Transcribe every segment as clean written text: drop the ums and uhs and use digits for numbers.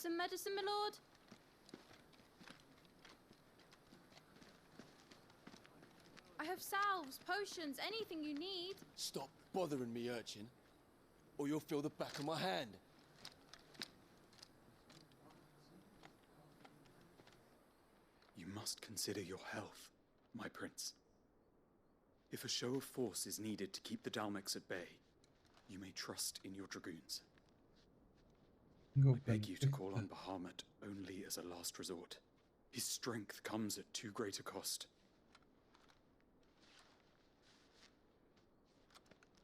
some medicine, my lord? I have salves, potions, anything you need. Stop bothering me, urchin, or you'll feel the back of my hand. You must consider your health, my prince. If a show of force is needed to keep the Dalmex at bay, you may trust in your dragoons. I beg you to call on Bahamut only as a last resort. His strength comes at too great a cost.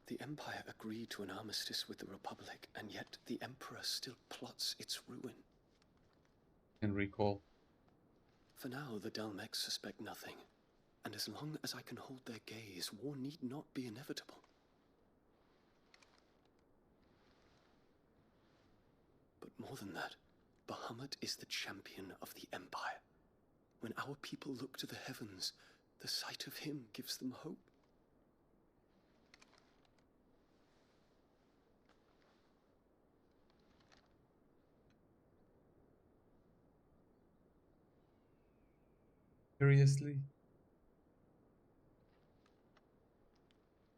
The Empire agreed to an armistice with the Republic, and yet the Emperor still plots its ruin. And recall. For now, the Dalmex suspect nothing, and as long as I can hold their gaze, war need not be inevitable. But more than that, Bahamut is the champion of the Empire. When our people look to the heavens, the sight of him gives them hope. Seriously?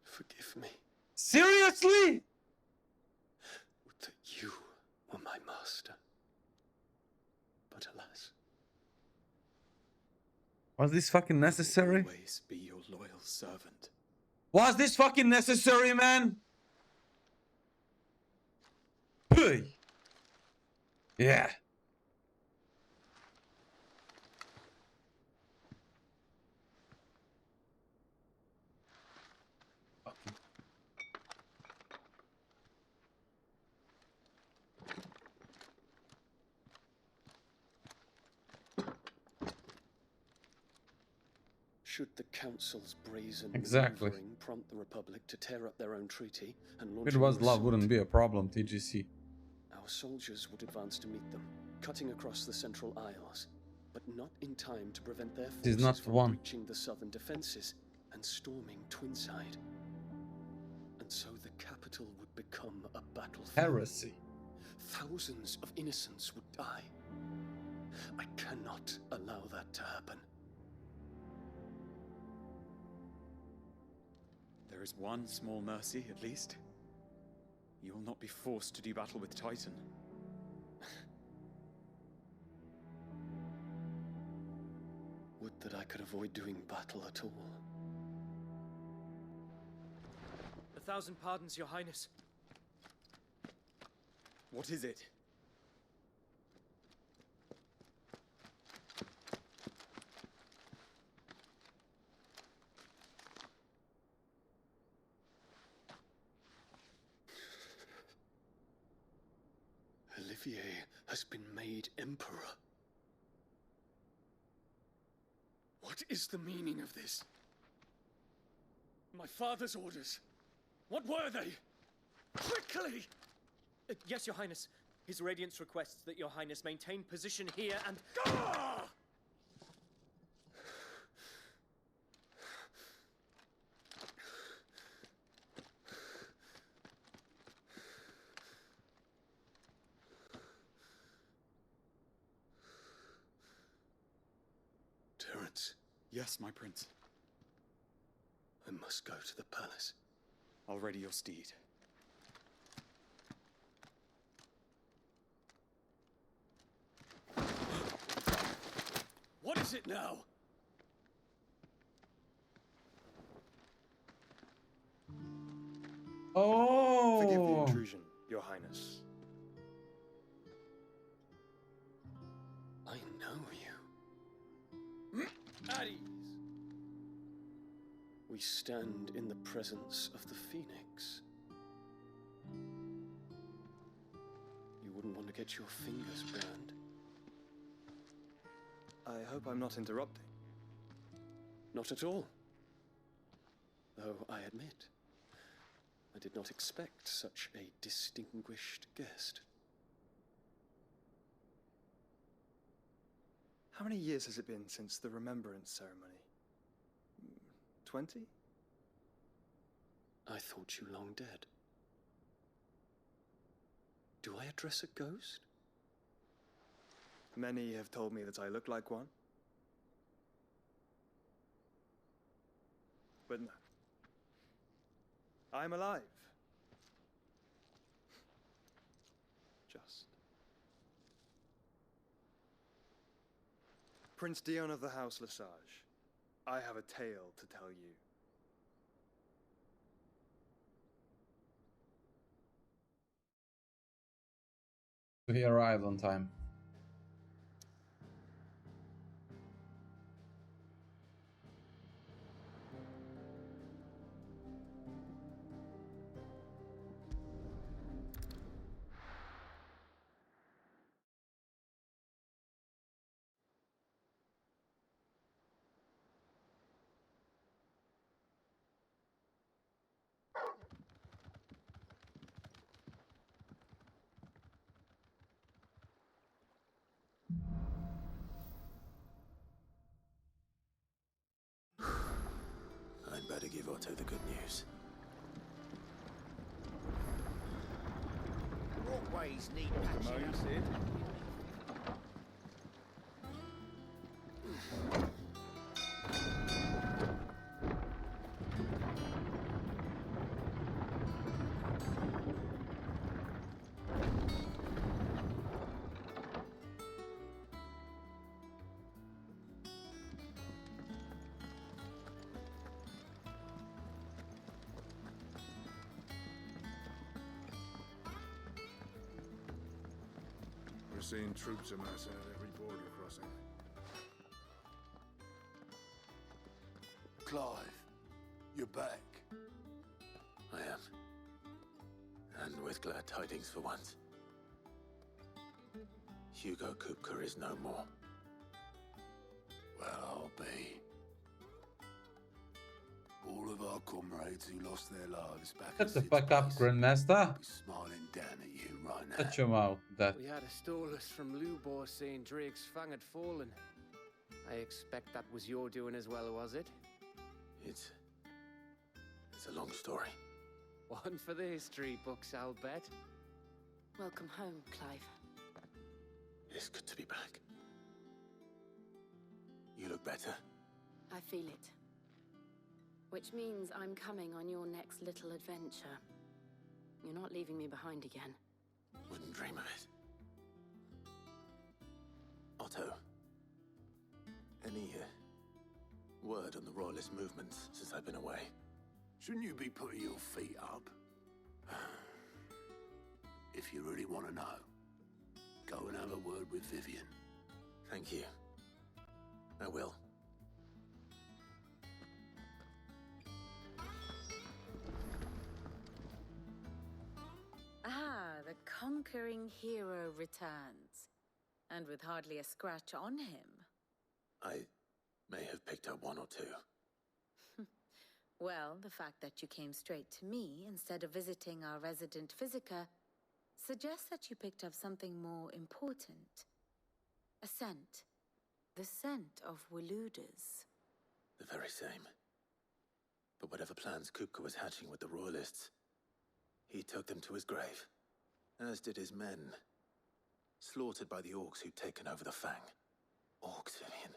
Forgive me. Seriously? Would that you were my master. But alas. Was this fucking necessary? Always be your loyal servant. Was this fucking necessary, man? Hey. Yeah. Should the Council's brazen maneuvering prompt the Republic to tear up their own treaty and launch If it was love, wouldn't be a problem, TGC. Our soldiers would advance to meet them, cutting across the Central Isles, but not in time to prevent their forces from breaching the southern defenses and storming Twinside. And so the capital would become a battlefield. Heresy. Thousands of innocents would die. I cannot allow that to happen. There is one small mercy, at least. You will not be forced to do battle with Titan. Would that I could avoid doing battle at all. 1,000 pardons, Your Highness. What is it? Olivier has been made Emperor. What is the meaning of this? My father's orders. What were they? Quickly! Yes, Your Highness. His Radiance requests that Your Highness maintain position here and... Ah! Terence. Yes, my prince. I must go to the palace. I'll ready your steed. What is it now? Oh! Forgive the intrusion, Your Highness. I know you. At ease. We stand in the presence of the Phoenix. You wouldn't want to get your fingers burned. I hope I'm not interrupting. Not at all. Though I admit, I did not expect such a distinguished guest. How many years has it been since the Remembrance ceremony? 20? I thought you long dead. Do I address a ghost? Many have told me that I look like one. But no. I'm alive. Just. Prince Dion of the House Lesage, I have a tale to tell you. He arrived on time. I'd better give Otto the good news. Walkways need Come patching on, up. Sid. We're seeing troops amassing at every border crossing. Clive, you're back. I am. And with glad tidings for once. Hugo Kupka is no more. Well, I'll be. All of our comrades who lost their lives back Shut at the Sid's fuck up, place Grandmaster. be smiling down at you right now. Shut your mouth. That. We had a stolus from Lubor saying Drake's fang had fallen. I expect that was your doing as well, was it? It's a long story. One for the history books, I'll bet. Welcome home, Clive. It's good to be back. You look better. I feel it. Which means I'm coming on your next little adventure. You're not leaving me behind again. Wouldn't dream of it. Otto, any word on the royalist movements since I've been away? Shouldn't you be putting your feet up? If you really want to know, go and have a word with Vivian. Thank you. I will. Ah, the conquering hero returns. And with hardly a scratch on him. I may have picked up one or two. Well, the fact that you came straight to me instead of visiting our resident physiker suggests that you picked up something more important. A scent. The scent of Waludas. The very same. But whatever plans Kupka was hatching with the royalists, he took them to his grave. As did his men. Slaughtered by the orcs who'd taken over the Fang. Orcs, Vivian.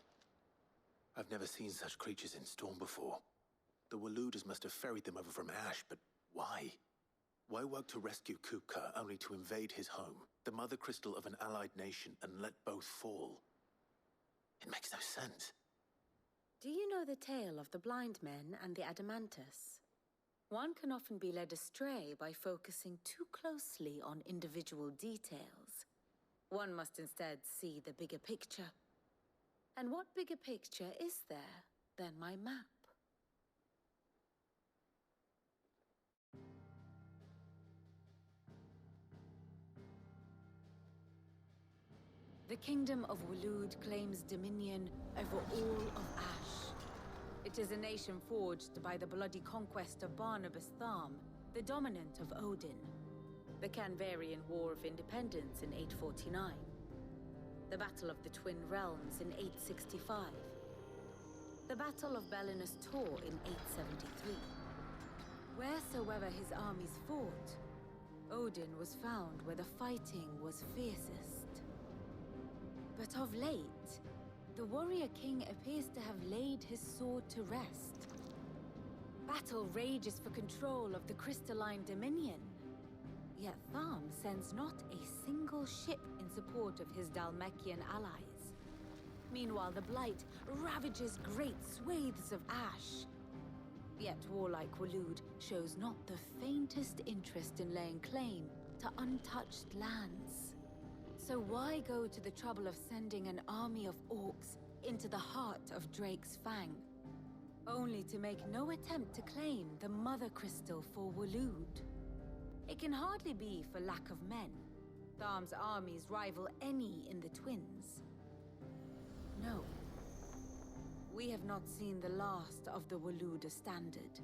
I've never seen such creatures in Storm before. The Waludas must have ferried them over from Ash, but why? Why work to rescue Kupka only to invade his home, the mother crystal of an allied nation, and let both fall? It makes no sense. Do you know the tale of the blind men and the Adamantus? One can often be led astray by focusing too closely on individual details. One must instead see the bigger picture. And what bigger picture is there than my map? The Kingdom of Waloed claims dominion over all of Ash. It is a nation forged by the bloody conquest of Barnabas Tharm, the dominant of Odin. The Canvarian War of Independence in 849. The Battle of the Twin Realms in 865. The Battle of Belinus Tor in 873. Wheresoever his armies fought, Odin was found where the fighting was fiercest. But of late, the warrior king appears to have laid his sword to rest. Battle rages for control of the crystalline dominion. Yet Tharm sends not a single ship in support of his Dhalmekian allies. Meanwhile, the Blight ravages great swathes of ash. Yet warlike Waloed shows not the faintest interest in laying claim to untouched lands. So why go to the trouble of sending an army of orcs into the heart of Drake's Fang, only to make no attempt to claim the Mother Crystal for Waloed? It can hardly be for lack of men. Tharm's armies rival any in the Twins. No. We have not seen the last of the Waloed standard.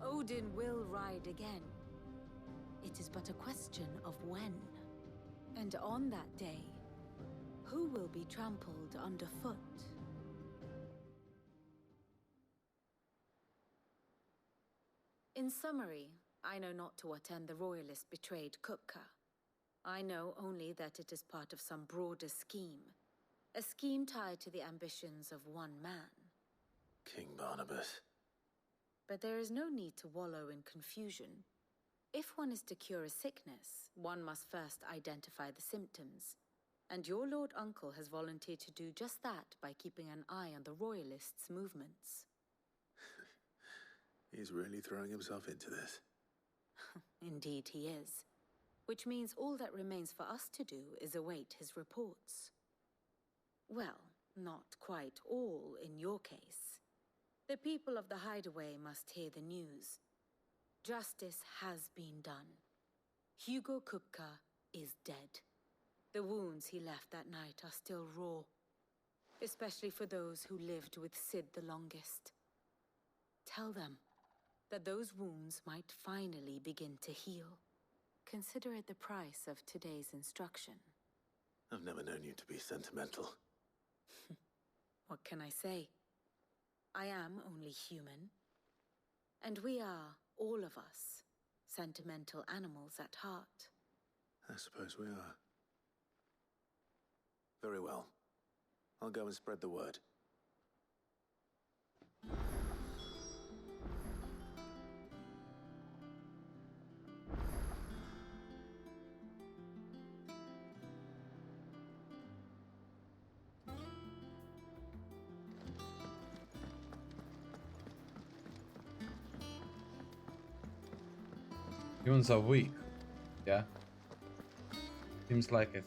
Odin will ride again. It is but a question of when. And on that day, who will be trampled underfoot? In summary, I know not to what end the Royalists betrayed Kupka. I know only that it is part of some broader scheme. A scheme tied to the ambitions of one man. King Barnabas. But there is no need to wallow in confusion. If one is to cure a sickness, one must first identify the symptoms. And your Lord Uncle has volunteered to do just that by keeping an eye on the Royalists' movements. He's really throwing himself into this. Indeed he is. Which means all that remains for us to do is await his reports. Well, not quite all in your case. The people of the Hideaway must hear the news. Justice has been done. Hugo Kupka is dead. The wounds he left that night are still raw, especially for those who lived with Sid the longest. Tell them that those wounds might finally begin to heal. Consider it the price of today's instruction. I've never known you to be sentimental. What can I say? I am only human. And we are, all of us, sentimental animals at heart. I suppose we are. Very well. I'll go and spread the word. Humans are weak. Yeah. Seems like it.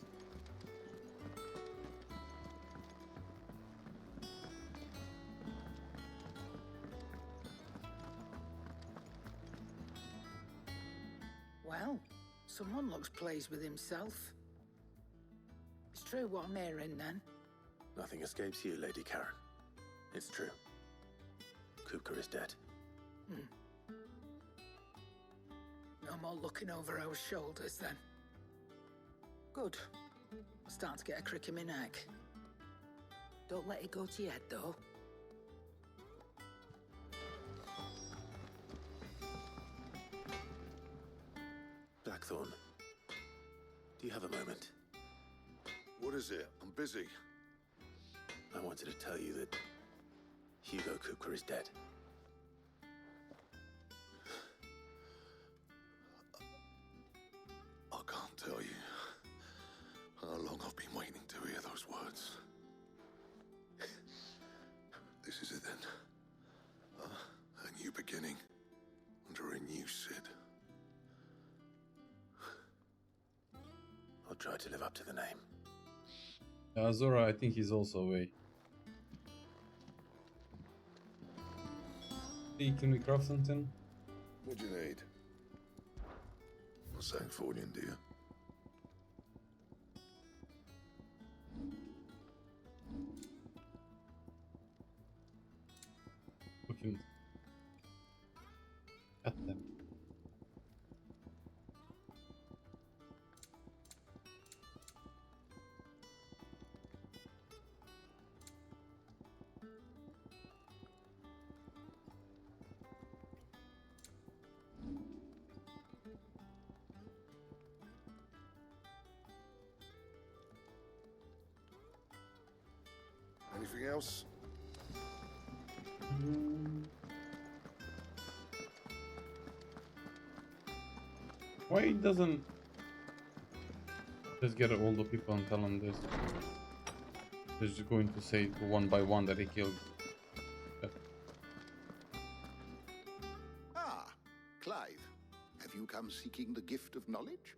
Well, someone looks pleased with himself. It's true what I'm hearing, then. Nothing escapes you, Lady Karen. It's true. Kupka is dead. No more looking over our shoulders, then. Good. I'm starting to get a crick in my neck. Don't let it go to your head, though. Blackthorn, do you have a moment? What is it? I'm busy. I wanted to tell you that Hugo Kupka is dead. I can't tell you how long I've been waiting to hear those words. This is it then. A new beginning under a new Sid. I'll try to live up to the name. Azura, I think he's also away. Hey, can we craft something? What do you need? Not saying fortune, do you? We can cut them. Anything else? Why doesn't just get all the people and tell them this? They're just going to say one by one that he killed. Ah, Clive. Have you come seeking the gift of knowledge?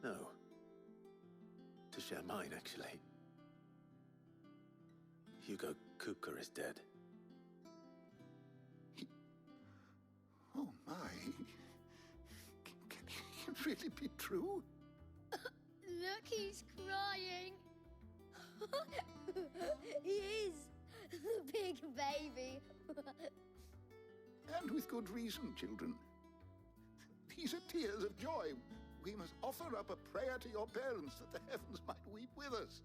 No. To share mine, actually. Hugo Kupka is dead. Oh my. Can it really be true? Look, he's crying. He is. The big baby. And with good reason, children. These are tears of joy. We must offer up a prayer to your parents that the heavens might weep with us.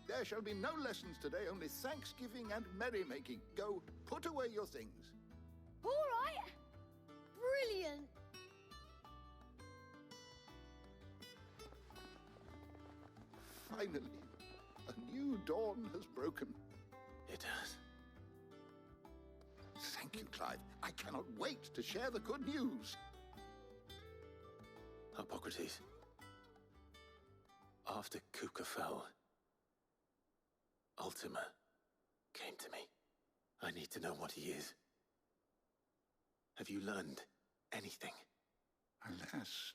There shall be no lessons today, only thanksgiving and merrymaking. Go, put away your things. All right. Brilliant. Finally, a new dawn has broken. It has. Thank you, Clive. I cannot wait to share the good news. Hippocrates. After Kupka fell, Ultima came to me. I need to know what he is. Have you learned anything? Alas,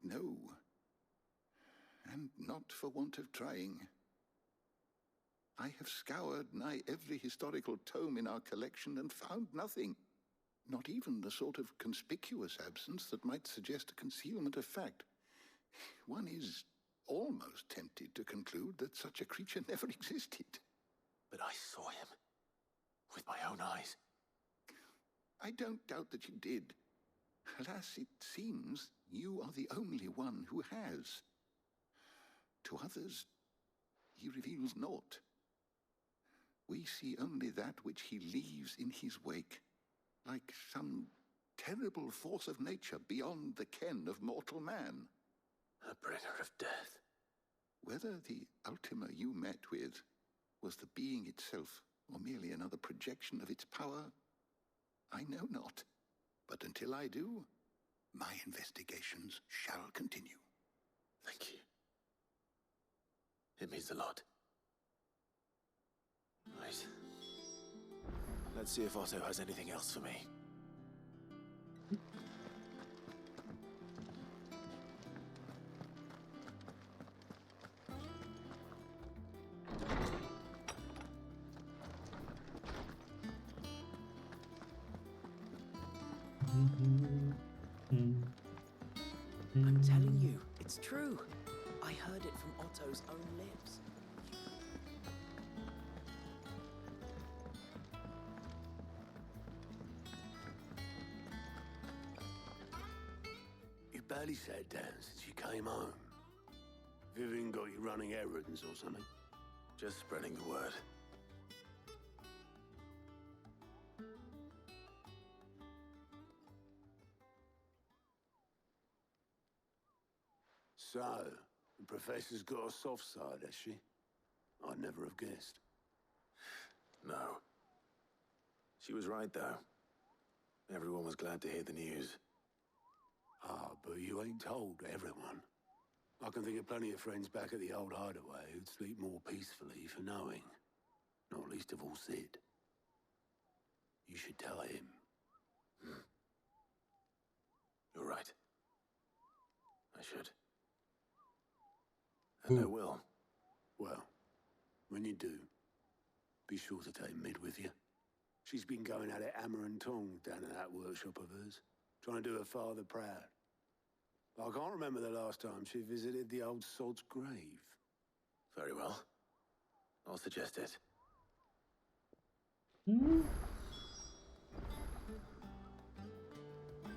no. And not for want of trying. I have scoured nigh every historical tome in our collection and found nothing. Not even the sort of conspicuous absence that might suggest a concealment of fact. One is almost tempted to conclude that such a creature never existed. But I saw him. With my own eyes. I don't doubt that you did. Alas, it seems you are the only one who has. To others, he reveals naught. We see only that which he leaves in his wake, like some terrible force of nature beyond the ken of mortal man. A bringer of death. Whether the Ultima you met with was the being itself, or merely another projection of its power, I know not. But until I do, my investigations shall continue. Thank you. It means a lot. Right. Let's see if Otto has anything else for me. I'm telling you, it's true. I heard it from Otto's own lips. You barely sat down since you came home. Vivian got you running errands or something? Just spreading the word. So, the professor's got a soft side, has she? I'd never have guessed. No. She was right, though. Everyone was glad to hear the news. Ah, but you ain't told everyone. I can think of plenty of friends back at the old hideaway who'd sleep more peacefully for knowing. Not least of all Sid. You should tell him. You're right. I should. And I will. Well, when you do, be sure to take Mid with you. She's been going at it hammer and tongs down at that workshop of hers, trying to do her father proud. I can't remember the last time she visited the old sod's grave. Very well. I'll suggest it.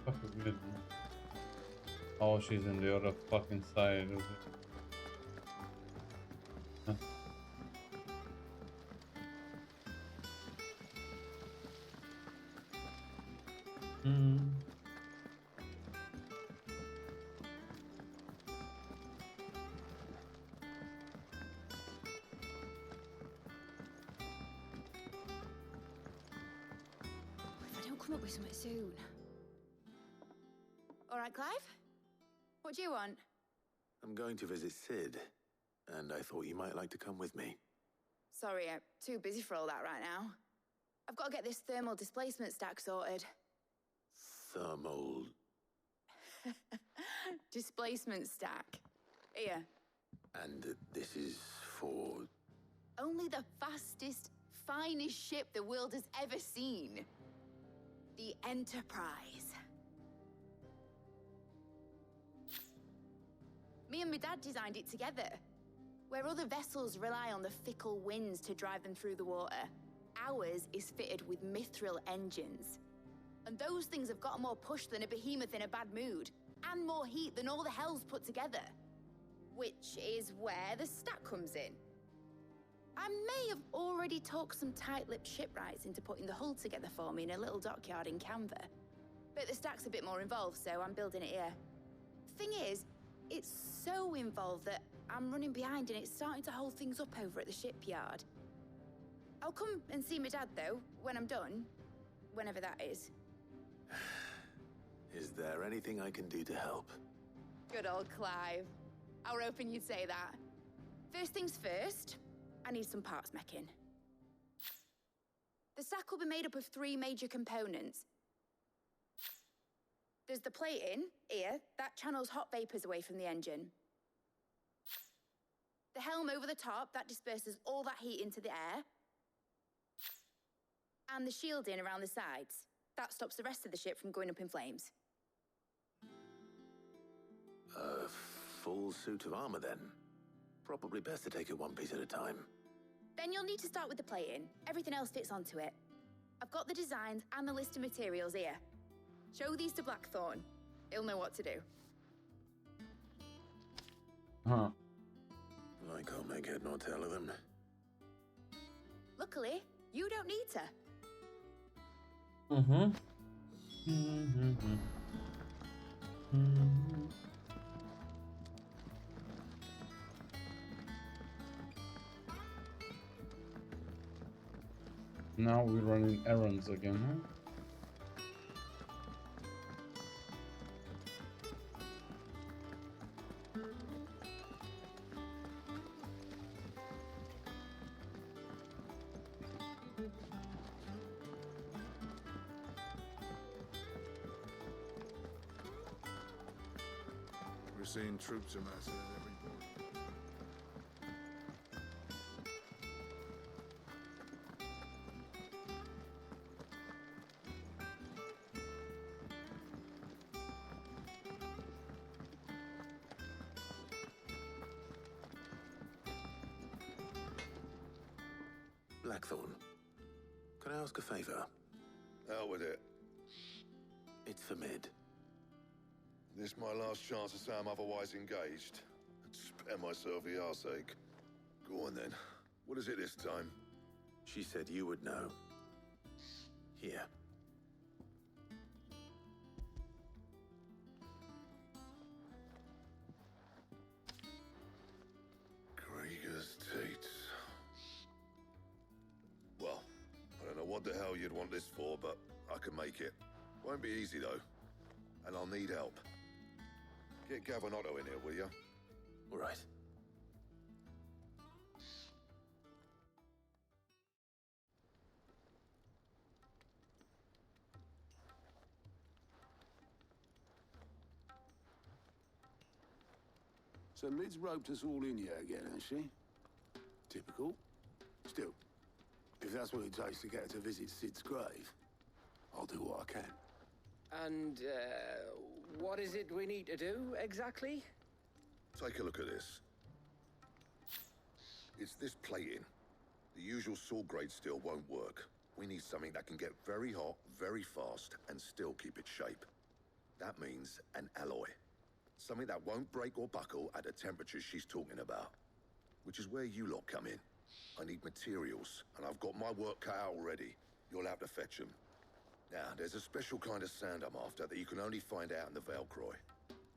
Fuck is Mid? Oh, she's in the other fucking side of it. Huh. come up with something soon. All right, Clive? What do you want? I'm going to visit Sid, and I thought you might like to come with me. Sorry, I'm too busy for all that right now. I've got to get this thermal displacement stack sorted. Thermal... Displacement stack. Here. And this is for... Only the fastest, finest ship the world has ever seen. The Enterprise. Me and my dad designed it together. Where other vessels rely on the fickle winds to drive them through the water, ours is fitted with mithril engines. And those things have got more push than a behemoth in a bad mood, and more heat than all the hells put together. Which is where the stack comes in. I may have already talked some tight-lipped shipwrights into putting the hull together for me in a little dockyard in Canva. But the stack's a bit more involved, so I'm building it here. Thing is, it's so involved that I'm running behind and it's starting to hold things up over at the shipyard. I'll come and see my dad, though, when I'm done. Whenever that is. Is there anything I can do to help? Good old Clive. I were hoping you'd say that. First things first, I need some parts meching. The stack will be made up of 3 major components. There's the plating, here, that channels hot vapors away from the engine. The helm over the top, that disperses all that heat into the air. And the shielding around the sides, that stops the rest of the ship from going up in flames. A full suit of armor, then. Probably best to take it one piece at a time. Then you'll need to start with the plating. Everything else fits onto it. I've got the designs and the list of materials here. Show these to Blackthorn. He'll know what to do. Huh. I can't make head nor tail of them. Luckily, you don't need to. Now we're running errands again, huh? We're seeing troops amassing at every port. Blackthorn, can I ask a favor? Out with it. It's for Mid. This my last chance to say I'm otherwise engaged. Spare myself the arseache. Go on then. What is it this time? She said you would know. Here. Krieger's Tates. Well, I don't know what the hell you'd want this for, but I can make it. Won't be easy though. And I'll need help. Get Gavin-Otto in here, will you? All right. So Mid's roped us all in here again, has she? Typical. Still, if that's what it takes to get her to visit Sid's grave, I'll do what I can. And, what is it we need to do, exactly? Take a look at this. It's this plating. The usual sword grade steel won't work. We need something that can get very hot, very fast, and still keep its shape. That means an alloy. Something that won't break or buckle at the temperatures she's talking about. Which is where you lot come in. I need materials, and I've got my work cut out already. You'll have to fetch them. Now, there's a special kind of sand I'm after that you can only find out in the Valcroy.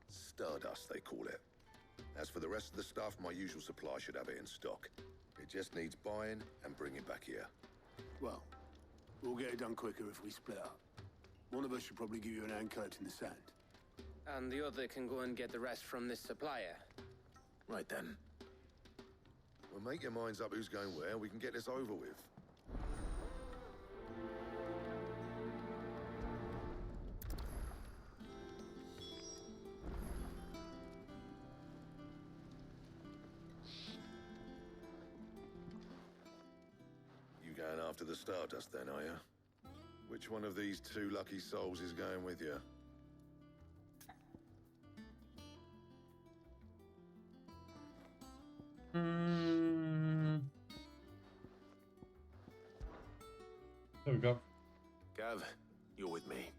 Stardust, they call it. As for the rest of the stuff, my usual supply should have it in stock. It just needs buying and bringing back here. Well, we'll get it done quicker if we split up. One of us should probably give you an hand collecting the sand. And the other can go and get the rest from this supplier. Right then. Well, make your minds up who's going where, we can get this over with. You going after the Stardust then, are you? Which one of these two lucky souls is going with you? There we go. Gav, you're with me.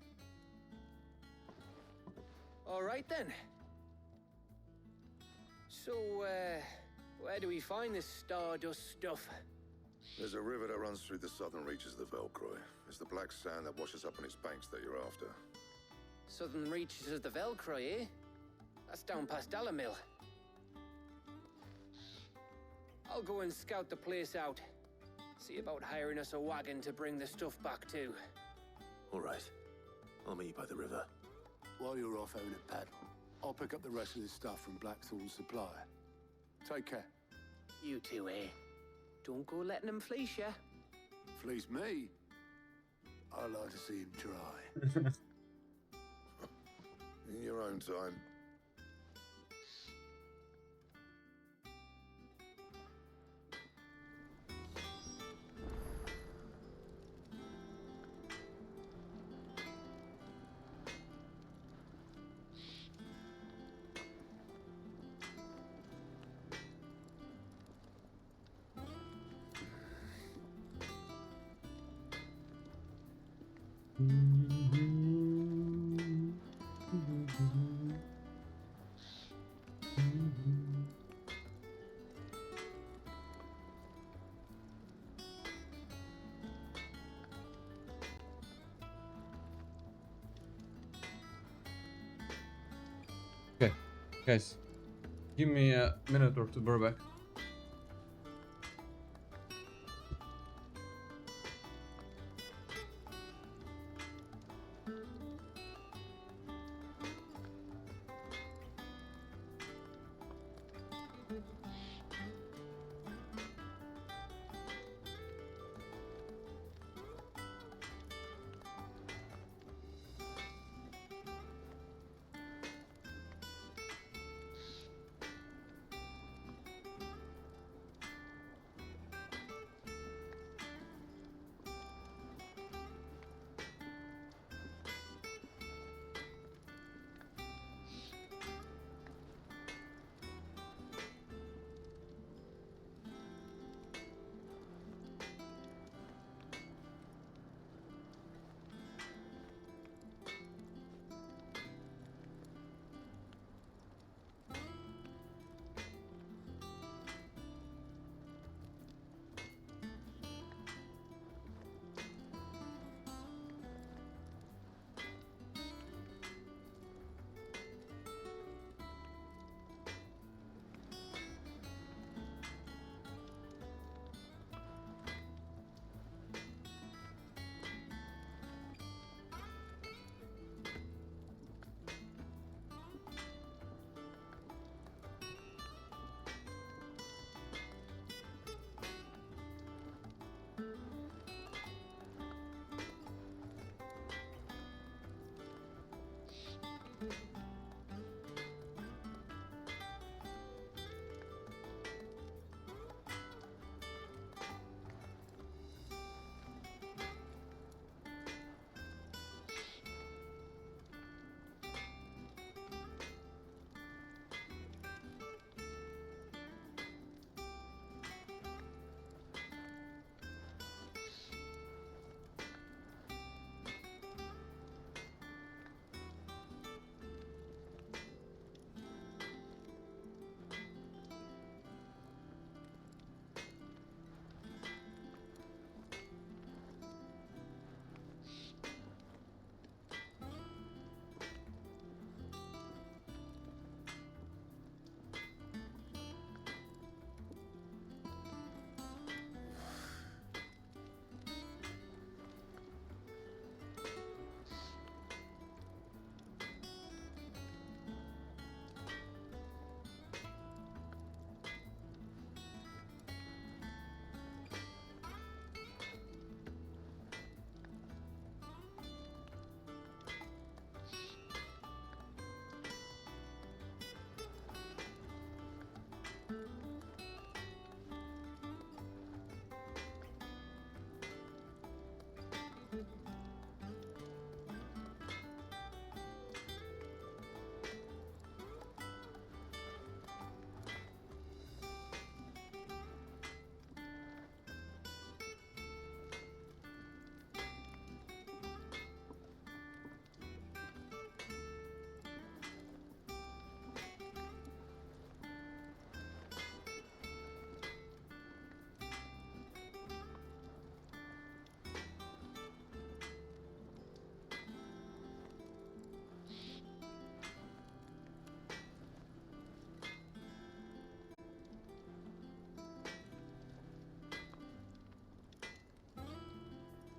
All right then. So, where do we find this Stardust stuff? There's a river that runs through the southern reaches of the Velcroy. It's the black sand that washes up on its banks that you're after. Southern reaches of the Velcroy, eh? That's down past Dalamil. I'll go and scout the place out. See about hiring us a wagon to bring the stuff back to. All right. I'll meet you by the river. While you're off having a paddle, I'll pick up the rest of this stuff from Blackthorn's supplier. Take care. You two, eh? Don't go letting them fleece ya. Fleece me? I like to see him try. In your own time. Okay, guys, give me a minute or two, we're back.